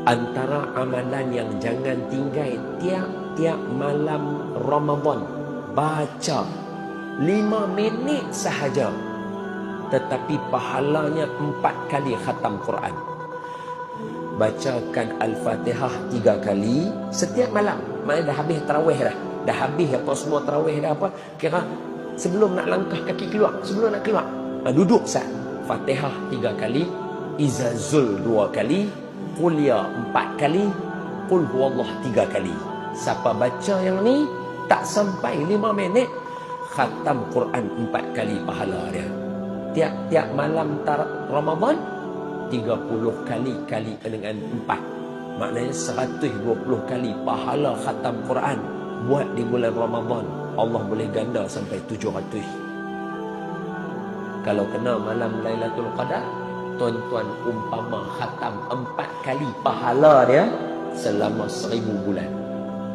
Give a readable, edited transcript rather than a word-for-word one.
Antara amalan yang jangan tinggal tiap-tiap malam Ramadan, baca 5 minit sahaja, tetapi pahalanya 4 kali khatam Quran. Bacakan Al-Fatihah 3 kali setiap malam. Maknanya dah habis tarawih dah. Dah habis apa semua tarawih dah apa. Kira sebelum nak langkah kaki keluar, sebelum nak keluar, duduk sah. Fatihah 3 kali, Izazul 2 kali, Qul ya 4 kali, Qul huwallah 3 kali. Siapa baca yang ni tak sampai 5 minit, khatam Quran 4 kali pahala dia. Tiap-tiap malam Ramadan 30 kali dengan 4, maknanya 120 kali pahala khatam Quran buat di bulan Ramadan. Allah boleh ganda sampai 700. Kalau kena malam Lailatul Qadar, tuan-tuan, umpama khatam 4 kali pahala dia selama 1000 bulan.